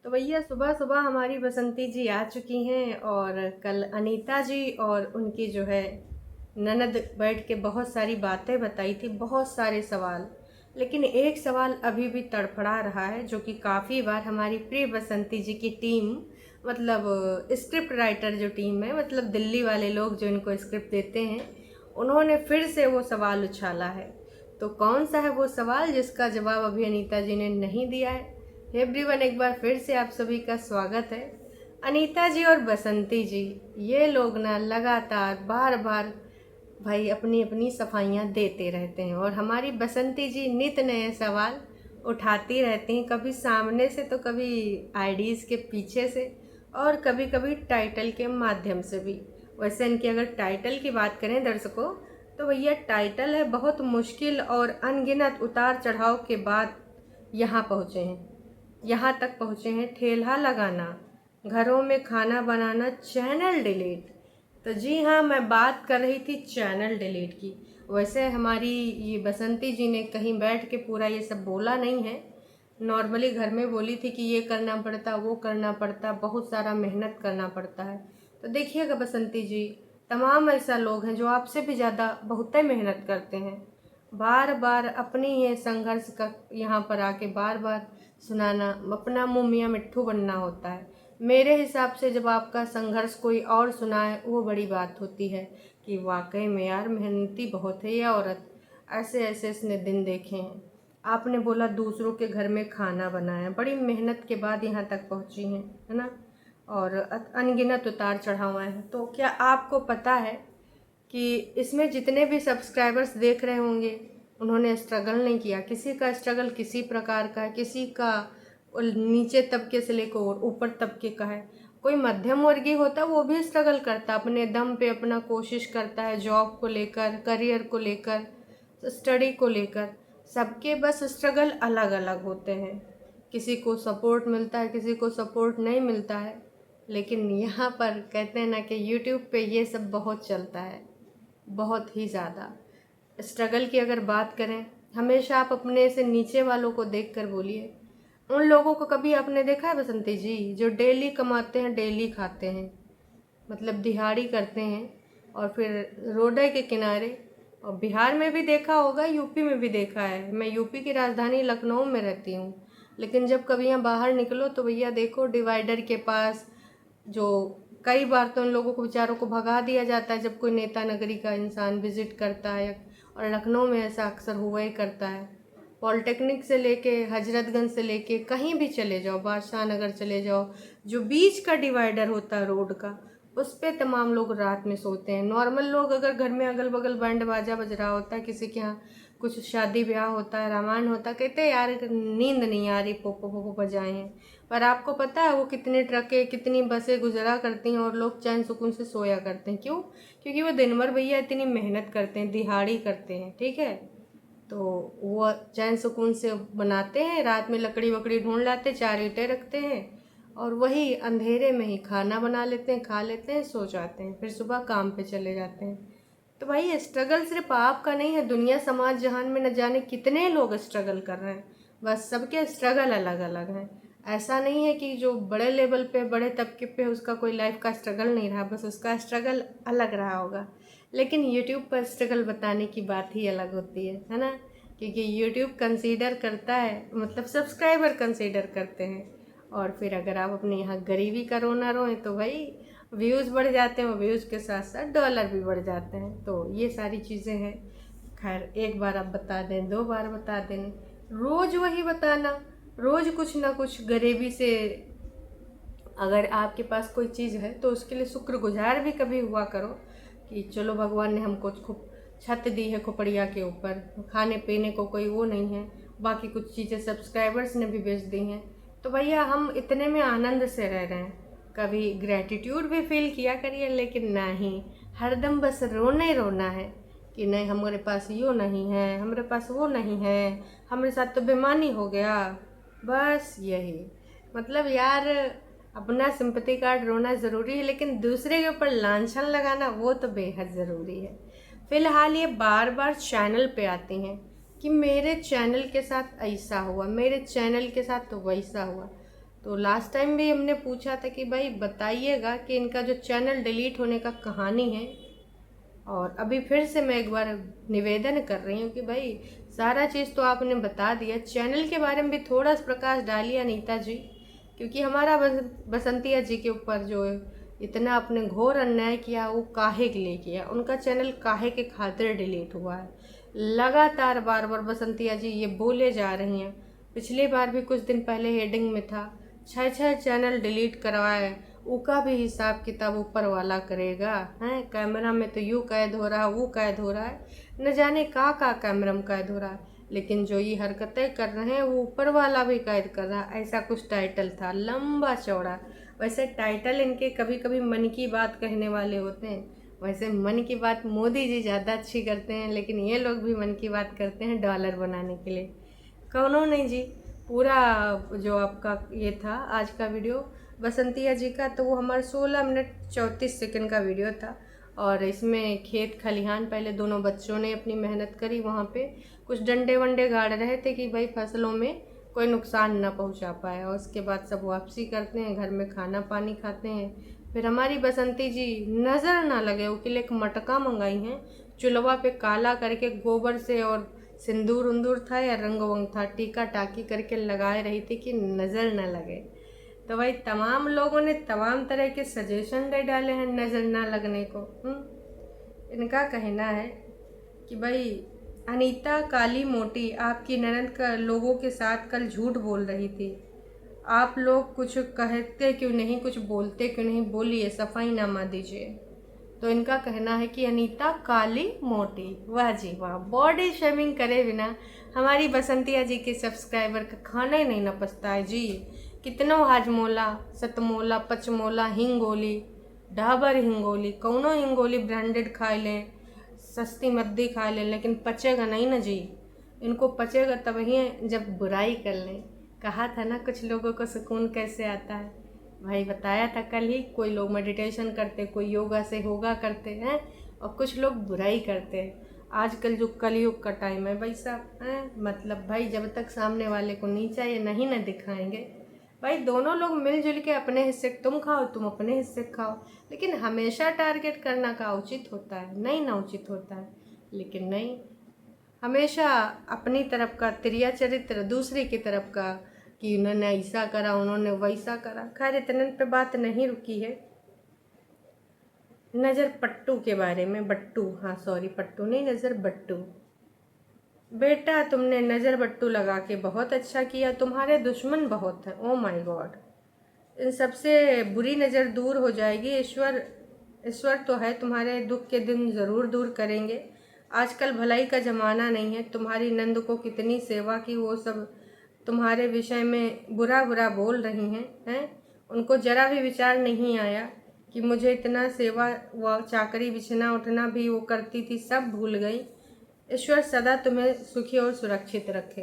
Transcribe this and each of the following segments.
तो भैया सुबह सुबह हमारी बसंती जी आ चुकी हैं और कल अनीता जी और उनकी जो है ननद बैठ के बहुत सारी बातें बताई थी, बहुत सारे सवाल। लेकिन एक सवाल अभी भी तड़फड़ा रहा है जो कि काफ़ी बार हमारी प्रिय बसंती जी की टीम, मतलब स्क्रिप्ट राइटर जो टीम है, मतलब दिल्ली वाले लोग जो इनको स्क्रिप्ट देते हैं, उन्होंने फिर से वो सवाल उछाला है। तो कौन सा है वो सवाल जिसका जवाब अभी अनीता जी ने नहीं दिया है। एवरीवन, एक बार फिर से आप सभी का स्वागत है। अनीता जी और बसंती जी, ये लोग ना लगातार बार बार भाई अपनी अपनी सफाइयाँ देते रहते हैं और हमारी बसंती जी नित नए सवाल उठाती रहती हैं, कभी सामने से तो कभी आईडीज़ के पीछे से और कभी कभी टाइटल के माध्यम से भी। वैसे इनकी अगर टाइटल की बात करें दर्शकों, तो भैया टाइटल है बहुत मुश्किल और अनगिनत उतार चढ़ाव के बाद यहाँ पहुँचे हैं, यहाँ तक पहुँचे हैं। ठेला लगाना, घरों में खाना बनाना, चैनल डिलीट। तो जी हाँ, मैं बात कर रही थी चैनल डिलीट की। वैसे हमारी ये बसंती जी ने कहीं बैठ के पूरा ये सब बोला नहीं है, नॉर्मली घर में बोली थी कि ये करना पड़ता, वो करना पड़ता, बहुत सारा मेहनत करना पड़ता है। तो देखिएगा बसंती जी, तमाम ऐसा लोग हैं जो आपसे भी ज़्यादा बहुत ही मेहनत करते हैं। बार बार अपनी ये संघर्ष का यहाँ पर आके बार बार सुनाना, अपना मुँह मियाँ मिट्ठू बनना होता है। मेरे हिसाब से जब आपका संघर्ष कोई और सुनाए वो बड़ी बात होती है कि वाकई में यार मेहनती बहुत है ये औरत, ऐसे ऐसे इसने दिन देखे हैं। आपने बोला दूसरों के घर में खाना बनाया, बड़ी मेहनत के बाद यहाँ तक पहुँची हैं, है ना। और अनगिनत उतार चढ़ाव हैं। तो क्या आपको पता है कि इसमें जितने भी सब्सक्राइबर्स देख रहे होंगे उन्होंने स्ट्रगल नहीं किया। किसी का स्ट्रगल किसी प्रकार का है, किसी का नीचे तबके से लेकर ऊपर तबके का है। कोई मध्यम वर्गीय होता है वो भी स्ट्रगल करता है, अपने दम पे अपना कोशिश करता है, जॉब को लेकर, करियर को लेकर, स्टडी को लेकर। सबके बस स्ट्रगल अलग अलग होते हैं। किसी को सपोर्ट मिलता है, किसी को सपोर्ट नहीं मिलता है। लेकिन यहाँ पर कहते हैं ना कि यूट्यूब पे ये सब बहुत चलता है, बहुत ही ज़्यादा। स्ट्रगल की अगर बात करें, हमेशा आप अपने से नीचे वालों को देख कर बोलिए। उन लोगों को कभी आपने देखा है बसंती जी, जो डेली कमाते हैं डेली खाते हैं, मतलब दिहाड़ी करते हैं और फिर रोडे के किनारे। और बिहार में भी देखा होगा, यूपी में भी देखा है। मैं यूपी की राजधानी लखनऊ में रहती हूँ, लेकिन जब कभी यहाँ बाहर निकलो तो भैया देखो डिवाइडर के पास जो कई बार तो उन लोगों को बेचारों को भगा दिया जाता है जब कोई नेता नगरी का इंसान विजिट करता है। और लखनऊ में ऐसा अक्सर हुआ ही करता है। पॉलिटेक्निक से लेके हजरतगंज से लेके कहीं भी चले जाओ, बादशाह नगर चले जाओ, जो बीच का डिवाइडर होता है रोड का, उस पे तमाम लोग रात में सोते हैं। नॉर्मल लोग अगर घर में अगल बगल बैंड बाजा बज रहा होता है, किसी के यहाँ कुछ शादी ब्याह होता है, रामायण होता है, कहते हैं यार नींद नहीं आ रही, पोपो पोपो बजाए हैं। पर आपको पता है वो कितने ट्रकें, कितनी बसें गुजरा करती हैं और लोग चैन सुकून से सोया करते हैं। क्यों? क्योंकि वो दिन भर भैया इतनी मेहनत करते हैं, दिहाड़ी करते हैं, ठीक है। तो वो चैन सुकून से बनाते हैं, रात में लकड़ी वकड़ी ढूंढ लाते, 4 ईंटें रखते हैं और वही अंधेरे में ही खाना बना लेते हैं, खा लेते हैं, सो जाते हैं, फिर सुबह काम पे चले जाते हैं। तो भाई स्ट्रगल सिर्फ आपका नहीं है, दुनिया समाज जहान में न जाने कितने लोग स्ट्रगल कर रहे हैं। बस सबके स्ट्रगल अलग अलग हैं। ऐसा नहीं है कि जो बड़े लेवल पे, बड़े तबके पे उसका कोई लाइफ का स्ट्रगल नहीं रहा, बस उसका स्ट्रगल अलग रहा होगा। लेकिन यूट्यूब पर स्ट्रगल बताने की बात ही अलग होती है ना। क्योंकि यूट्यूब कंसीडर करता है, मतलब सब्सक्राइबर कंसीडर करते हैं। और फिर अगर आप अपने यहाँ गरीबी का रोना रोएं तो भाई व्यूज़ बढ़ जाते हैं, व्यूज़ के साथ साथ डॉलर भी बढ़ जाते हैं। तो ये सारी चीज़ें हैं। खैर, एक बार आप बता दें, 2 बार बता दें, रोज़ वही बताना, रोज़ कुछ ना कुछ गरीबी से। अगर आपके पास कोई चीज़ है तो उसके लिए शुक्रगुजार भी कभी हुआ करो कि चलो भगवान ने हमको खूब छत दी है खोपड़िया के ऊपर, खाने पीने को कोई वो नहीं है, बाकी कुछ चीज़ें सब्सक्राइबर्स ने भी बेच दी हैं। तो भैया हम इतने में आनंद से रह रहे हैं। कभी ग्रैटिट्यूड भी फील किया करिए, लेकिन नहीं हरदम बस रोना ही रोना है कि नहीं हमारे पास यो नहीं है, हमारे पास वो नहीं है, हमारे साथ तो बेईमानी हो गया। बस यही, मतलब यार अपना सिंपैथी कार्ड रोना ज़रूरी है, लेकिन दूसरे के ऊपर लांछन लगाना वो तो बेहद ज़रूरी है। फ़िलहाल ये बार बार चैनल पे आती हैं कि मेरे चैनल के साथ ऐसा हुआ, मेरे चैनल के साथ तो वैसा हुआ। तो लास्ट टाइम भी हमने पूछा था कि भाई बताइएगा कि इनका जो चैनल डिलीट होने का कहानी है। और अभी फिर से मैं एक बार निवेदन कर रही हूँ कि भाई सारा चीज़ तो आपने बता दिया, चैनल के बारे में भी थोड़ा सा प्रकाश डालिए अनीता जी, क्योंकि हमारा बसंतिया जी के ऊपर जो इतना आपने घोर अन्याय किया वो काहे के लिए किया, उनका चैनल काहे के खातिर डिलीट हुआ है। लगातार बार बार बसंतिया जी ये बोले जा रही हैं। पिछली बार भी कुछ दिन पहले हेडिंग में था 6 चैनल डिलीट करवाए, उसका भी हिसाब किताब ऊपर वाला करेगा। हैं कैमरा में तो यूँ कैद हो रहा है, वो कैद हो रहा है, न जाने का कैमरा में कैद हो रहा है, लेकिन जो ये हरकतें कर रहे हैं वो ऊपर वाला भी कैद कर रहा है। ऐसा कुछ टाइटल था लंबा चौड़ा। वैसे टाइटल इनके कभी कभी मन की बात कहने वाले होते हैं, वैसे मन की बात मोदी जी ज़्यादा अच्छी करते हैं, लेकिन ये लोग भी मन की बात करते हैं डॉलर बनाने के लिए। कौनो नहीं जी, पूरा जो आपका ये था आज का वीडियो बसंतिया जी का, तो वो हमारा 16 मिनट 34 सेकंड का वीडियो था। और इसमें खेत खलिहान पहले दोनों बच्चों ने अपनी मेहनत करी, वहाँ पे कुछ डंडे वंडे गाड़ रहे थे कि भाई फसलों में कोई नुकसान ना पहुँचा पाए, और उसके बाद सब वापसी करते हैं, घर में खाना पानी खाते हैं। फिर हमारी बसंती जी नज़र ना लगे उसके लिए एक मटका मंगाई हैं, चुलवा पे काला करके गोबर से, और सिंदूर उंदूर था या रंग वंग था, टीका टाकी करके लगाए रही थी कि नज़र न लगे। तो भाई तमाम लोगों ने तमाम तरह के सजेशन दे डाले हैं नज़र ना लगने को। इनका कहना है कि भाई अनीता काली मोटी आपकी ननद का लोगों के साथ कल झूठ बोल रही थी, आप लोग कुछ कहते क्यों नहीं, कुछ बोलते क्यों नहीं, बोलिए सफाईनामा दीजिए। तो इनका कहना है कि अनीता काली मोटी। वाह जी वाह, बॉडी शेमिंग करे बिना हमारी बसंतिया जी के सब्सक्राइबर का खाना ही नहीं न पचता है जी। कितनों हाजमोला सतमोला पचमोला हिंगोली ढाबर हिंगोली कौनो हिंगोली ब्रांडेड खा लें, सस्ती मद्दी खा लें, लेकिन पचेगा नहीं ना जी। इनको पचेगा तब ही जब बुराई कर लें। कहा था ना कुछ लोगों को सुकून कैसे आता है, भाई बताया था कल ही, कोई लोग मेडिटेशन करते, कोई योगा से होगा करते हैं, और कुछ लोग बुराई करते हैं। आजकल जो कलयुग का टाइम है भाई साहब, हैं मतलब भाई जब तक सामने वाले को नीचा ये नहीं ना दिखाएंगे, भाई दोनों लोग मिलजुल के अपने हिस्से, तुम खाओ तुम अपने हिस्से खाओ, लेकिन हमेशा टारगेट करना का उचित होता है नहीं ना, उचित होता है। लेकिन नहीं, हमेशा अपनी तरफ का तिरिया चरित्र दूसरे की तरफ का, कि उन्होंने ऐसा करा उन्होंने वैसा करा। खैर इतने पे बात नहीं रुकी है, नज़र पट्टू के बारे में, बट्टू, हाँ सॉरी पट्टू नहीं, नज़र बट्टू। बेटा तुमने नज़र बट्टू लगा के बहुत अच्छा किया, तुम्हारे दुश्मन बहुत हैं, ओ माय गॉड। इन सबसे बुरी नज़र दूर हो जाएगी, ईश्वर तो है, तुम्हारे दुख के दिन ज़रूर दूर करेंगे। आजकल भलाई का ज़माना नहीं है, तुम्हारी नंद को कितनी सेवा की, वो सब तुम्हारे विषय में बुरा बुरा बोल रही हैं। उनको जरा भी विचार नहीं आया कि मुझे इतना सेवा व चाकरी बिछना उठना भी वो करती थी, सब भूल गई। ईश्वर सदा तुम्हें सुखी और सुरक्षित रखे।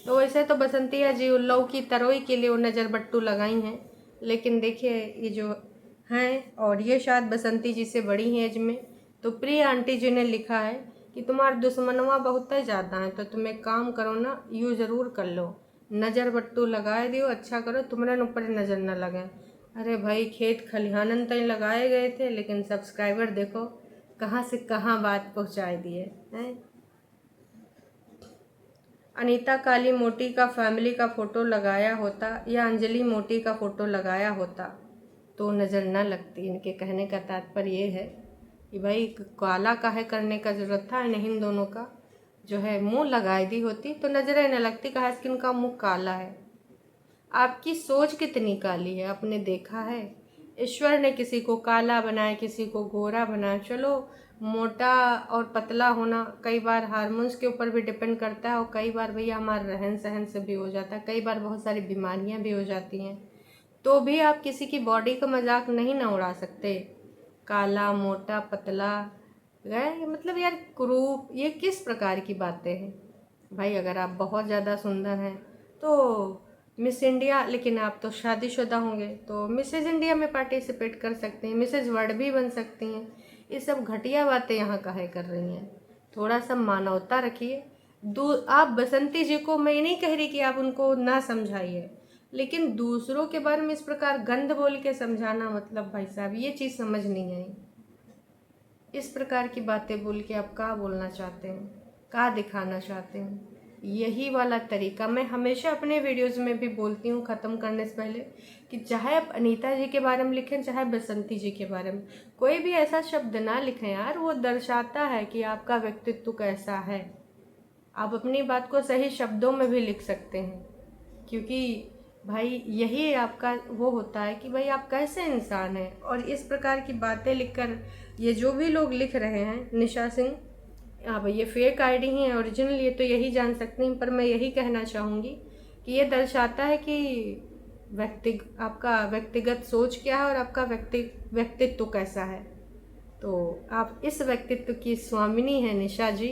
तो वैसे तो बसंतिया जी उल्लू की तरोई के लिए वो नज़र बट्टू लगाई हैं, लेकिन देखिए ये जो हैं, और ये शायद बसंती जी से बड़ी हैं एज में, तो प्रिय आंटी जी ने लिखा है कि तुम्हारे दुश्मनवा बहुत ज़्यादा हैं, तो तुम एक काम करो ना, यूँ ज़रूर कर लो, नज़र बट्टू लगाए दियो, अच्छा करो, तुम्हारे ऊपर नज़र न लगे। अरे भाई खेत खलिहानन तक लगाए गए थे, लेकिन सब्सक्राइबर देखो कहाँ से कहाँ बात पहुँचाए दिए हैं। अनीता काली मोटी का फैमिली का फ़ोटो लगाया होता या अंजलि मोटी का फ़ोटो लगाया होता तो नज़र न लगती। इनके कहने का तात्पर्य ये है कि भाई काला काहे करने का ज़रूरत था, इन्हीं दोनों का जो है मुंह लगाई दी होती तो नज़रें न लगती, कहा कि इनका मुंह काला है। आपकी सोच कितनी काली है, आपने देखा है? ईश्वर ने किसी को काला बनाया, किसी को गोरा बनाया। चलो मोटा और पतला होना कई बार हार्मोन्स के ऊपर भी डिपेंड करता है, और कई बार भैया हमारे रहन सहन से भी हो जाता है, कई बार बहुत सारी बीमारियां भी हो जाती हैं। तो भी आप किसी की बॉडी का मजाक नहीं ना उड़ा सकते। काला मोटा पतला गए मतलब यार क्रूप, ये किस प्रकार की बातें हैं भाई? अगर आप बहुत ज़्यादा सुंदर हैं तो मिस इंडिया, लेकिन आप तो शादीशुदा होंगे तो मिसेज इंडिया में पार्टिसिपेट कर सकते हैं, मिसेज वर्ल्ड भी बन सकती हैं। ये सब घटिया बातें यहाँ काहे कर रही हैं? थोड़ा सा मानवता रखिए। आप बसंती जी को, मैं नहीं कह रही कि आप उनको ना समझाइए, लेकिन दूसरों के बारे में इस प्रकार गंद बोल के समझाना, मतलब भाई साहब ये चीज़ समझ नहीं आई। इस प्रकार की बातें बोल के आप क्या बोलना चाहते हैं, क्या दिखाना चाहते हैं? यही वाला तरीका मैं हमेशा अपने वीडियोज़ में भी बोलती हूँ ख़त्म करने से पहले, कि चाहे आप अनीता जी के बारे में लिखें, चाहे बसंती जी के बारे में, कोई भी ऐसा शब्द ना लिखें यार, वो दर्शाता है कि आपका व्यक्तित्व कैसा है। आप अपनी बात को सही शब्दों में भी लिख सकते हैं, क्योंकि भाई यही आपका वो होता है कि भाई आप कैसे इंसान हैं। और इस प्रकार की बातें लिखकर ये जो भी लोग लिख रहे हैं, निशा सिंह, हाँ भाई ये फेक आईडी ही है, ओरिजिनल ये तो यही जान सकते हैं, पर मैं यही कहना चाहूँगी कि ये दर्शाता है कि आपका व्यक्तिगत सोच क्या है और आपका व्यक्तित्व कैसा है। तो आप इस व्यक्तित्व की स्वामिनी है निशा जी।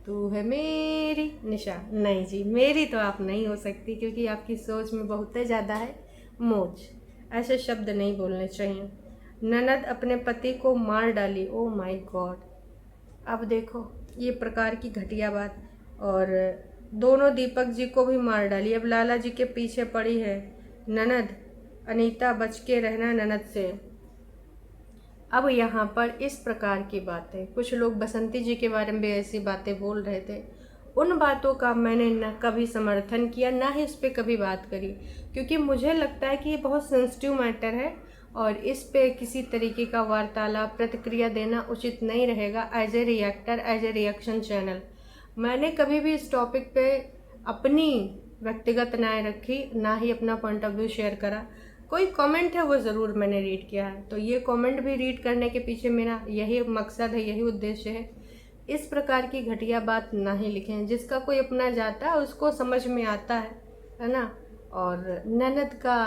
तू है मेरी निशा, नहीं जी मेरी तो आप नहीं हो सकती, क्योंकि आपकी सोच में बहुत ही ज़्यादा है मोच। ऐसे शब्द नहीं बोलने चाहिए। ननद अपने पति को मार डाली, ओ माय गॉड। अब देखो ये प्रकार की घटिया बात, और दोनों दीपक जी को भी मार डाली। अब लाला जी के पीछे पड़ी है ननद। अनीता बच के रहना ननद से। अब यहाँ पर इस प्रकार की बातें, कुछ लोग बसंती जी के बारे में भी ऐसी बातें बोल रहे थे, उन बातों का मैंने न कभी समर्थन किया, ना ही उस पर कभी बात करी, क्योंकि मुझे लगता है कि ये बहुत सेंसिटिव मैटर है और इस पे किसी तरीके का वार्तालाप प्रतिक्रिया देना उचित नहीं रहेगा। As a reactor, as a reaction channel मैंने कभी भी इस टॉपिक पे अपनी व्यक्तिगत राय रखी, ना ही अपना पॉइंट ऑफ व्यू शेयर करा। कोई कमेंट है वो ज़रूर मैंने रीड किया है, तो ये कमेंट भी रीड करने के पीछे मेरा यही मकसद है, यही उद्देश्य है। इस प्रकार की घटिया बात ना ही लिखें। जिसका कोई अपना जाता है उसको समझ में आता है ना। और ननद का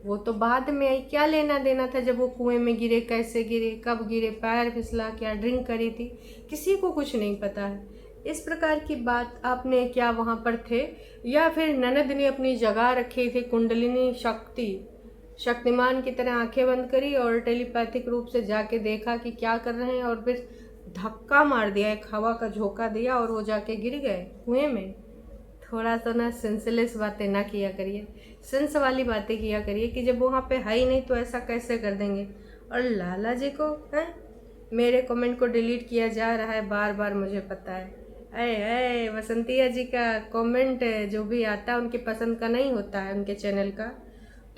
वो तो बाद में आई, क्या लेना देना था जब वो कुएं में गिरे, कैसे गिरे, कब गिरे, पैर फिसला, क्या ड्रिंक करी थी, किसी को कुछ नहीं पता है। इस प्रकार की बात आपने क्या वहाँ पर थे, या फिर ननद ने अपनी जगह रखी थी, कुंडलिनी शक्तिमान की तरह आंखें बंद करी और टेलीपैथिक रूप से जाके देखा कि क्या कर रहे हैं, और फिर धक्का मार दिया, एक हवा का झोंका दिया और वो जाके गिर गए कुएं में। थोड़ा सा ना सेंसलेस बातें ना किया करिए, सेंस वाली बातें किया करिए कि जब वहाँ पे है ही नहीं तो ऐसा कैसे कर देंगे। और लाला जी को हैं, मेरे कमेंट को डिलीट किया जा रहा है बार बार, मुझे पता है। अरे वसंतिया जी का कमेंट जो भी आता है उनकी पसंद का नहीं होता है, उनके चैनल का,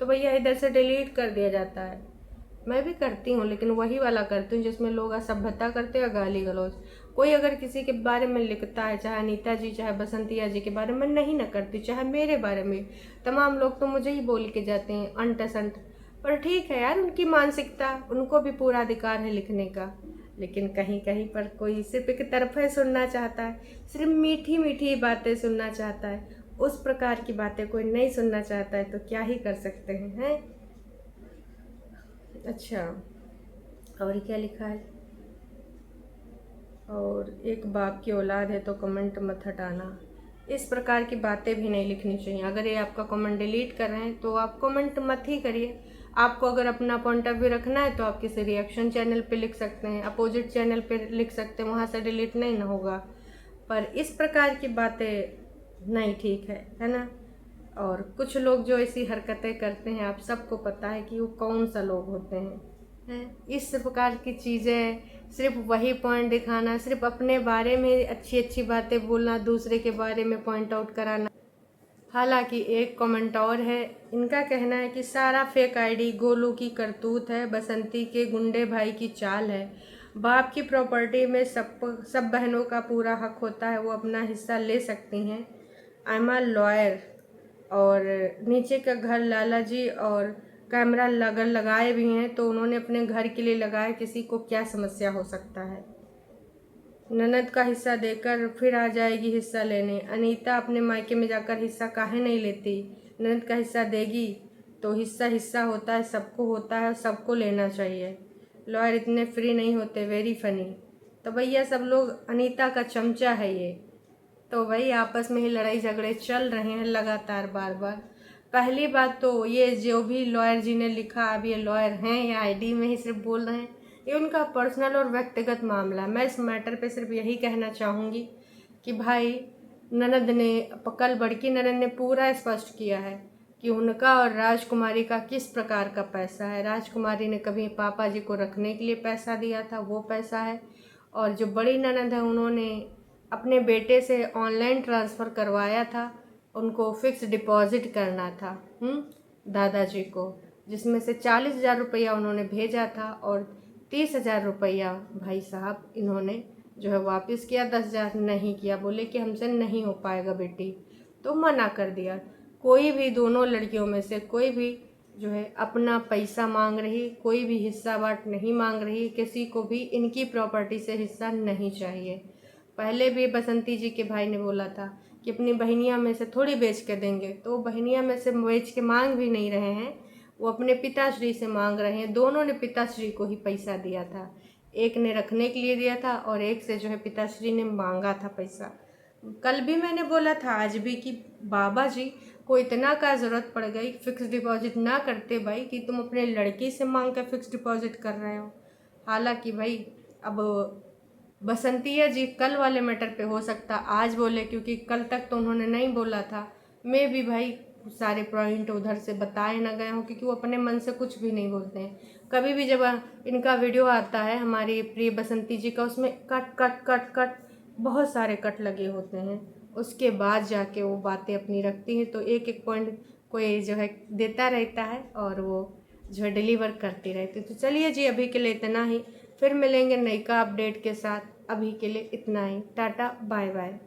तो भैया इधर से डिलीट कर दिया जाता है। मैं भी करती हूँ, लेकिन वही वाला करती हूँ जिसमें लोग असभ्यता करते हैं, गाली गलौज। कोई अगर किसी के बारे में लिखता है, चाहे अनीता जी चाहे बसंतिया जी के बारे में, नहीं ना करती, चाहे मेरे बारे में, तमाम लोग तो मुझे ही बोल के जाते हैं अंट संट। पर ठीक है यार, उनकी मानसिकता, उनको भी पूरा अधिकार है लिखने का। लेकिन कहीं कहीं पर कोई सिर्फ एक तरफे सुनना चाहता है, सिर्फ मीठी मीठी बातें सुनना चाहता है, उस प्रकार की बातें कोई नहीं सुनना चाहता है, तो क्या ही कर सकते हैं। अच्छा, और क्या लिखा है, और एक बाप की औलाद है तो कमेंट मत हटाना। इस प्रकार की बातें भी नहीं लिखनी चाहिए। अगर ये आपका कमेंट डिलीट कर रहे हैं तो आप कमेंट मत ही करिए। आपको अगर अपना पॉइंट ऑफ व्यू रखना है तो आप किसी रिएक्शन चैनल पे लिख सकते हैं, अपोजिट चैनल पे लिख सकते हैं, वहाँ से डिलीट नहीं ना होगा। पर इस प्रकार की बातें नहीं ठीक है ना। और कुछ लोग जो ऐसी हरकतें करते हैं, आप सबको पता है कि वो कौन सा लोग होते हैं। इस प्रकार की चीज़ें, सिर्फ वही पॉइंट दिखाना, सिर्फ अपने बारे में अच्छी अच्छी बातें बोलना, दूसरे के बारे में पॉइंट आउट कराना। हालांकि एक कमेंट और है, इनका कहना है कि सारा फेक आईडी गोलू की करतूत है, बसंती के गुंडे भाई की चाल है। बाप की प्रॉपर्टी में सब बहनों का पूरा हक होता है, वो अपना हिस्सा ले सकती हैं। I am a lawyer. और नीचे का घर लाला जी, और कैमरा अगर लगाए भी हैं तो उन्होंने अपने घर के लिए लगाए, किसी को क्या समस्या हो सकता है। ननद का हिस्सा देकर फिर आ जाएगी हिस्सा लेने। अनीता अपने मायके में जाकर हिस्सा काहे नहीं लेती। ननद का हिस्सा देगी तो हिस्सा हिस्सा होता है, सबको होता है, सबको लेना चाहिए। लॉयर इतने फ्री नहीं होते, वेरी फनी। तो भैया सब लोग अनीता का चमचा है ये। तो वही आपस में ही लड़ाई झगड़े चल रहे हैं लगातार बार बार। पहली बात तो ये जो भी लॉयर जी ने लिखा, अब ये लॉयर हैं या आईडी में ही सिर्फ बोल रहे हैं, ये उनका पर्सनल और व्यक्तिगत मामला है। मैं इस मैटर पे सिर्फ यही कहना चाहूँगी कि भाई ननद ने, कल बड़की ननद ने पूरा स्पष्ट किया है कि उनका और राजकुमारी का किस प्रकार का पैसा है। राजकुमारी ने कभी पापा जी को रखने के लिए पैसा दिया था, वो पैसा है, और जो बड़ी ननद है उन्होंने अपने बेटे से ऑनलाइन ट्रांसफ़र करवाया था, उनको फिक्स डिपॉज़िट करना था दादाजी को, जिसमें से 40,000 रुपया उन्होंने भेजा था और 30,000 रुपया भाई साहब इन्होंने जो है वापस किया, 10,000 नहीं किया। बोले कि हमसे नहीं हो पाएगा बेटी, तो मना कर दिया। कोई भी दोनों लड़कियों में से कोई भी जो है अपना पैसा मांग रही, कोई भी हिस्सा बाँट नहीं मांग रही, किसी को भी इनकी प्रॉपर्टी से हिस्सा नहीं चाहिए। पहले भी बसंती जी के भाई ने बोला था कि अपनी बहनियाँ में से थोड़ी बेच के देंगे, तो वो बहनियाँ में से बेच के मांग भी नहीं रहे हैं, वो अपने पिताश्री से मांग रहे हैं। दोनों ने पिताश्री को ही पैसा दिया था, एक ने रखने के लिए दिया था और एक से जो है पिताश्री ने मांगा था पैसा। कल भी मैंने बोला था, आज भी, कि बाबा जी को इतना का ज़रूरत पड़ गई, फ़िक्स डिपॉज़िट ना करते भाई, कि तुम अपने लड़की से मांग कर फ़िक्स डिपॉज़िट कर रहे हो। हालांकि भाई अब बसंतिया जी कल वाले मैटर पे हो सकता आज बोले, क्योंकि कल तक तो उन्होंने नहीं बोला था। मैं भी भाई सारे पॉइंट उधर से बताए ना गए हूँ, क्योंकि वो अपने मन से कुछ भी नहीं बोलते हैं। कभी भी जब इनका वीडियो आता है हमारी प्रिय बसंती जी का, उसमें कट कट कट कट बहुत सारे कट लगे होते हैं, उसके बाद जाके वो बातें अपनी रखती हैं। तो एक एक पॉइंट कोई जो है देता रहता है और वो जो है डिलीवर करती रहती है। तो चलिए जी, अभी के लिए इतना ही, फिर मिलेंगे नई का अपडेट के साथ। अभी के लिए इतना ही, टाटा बाय बाय।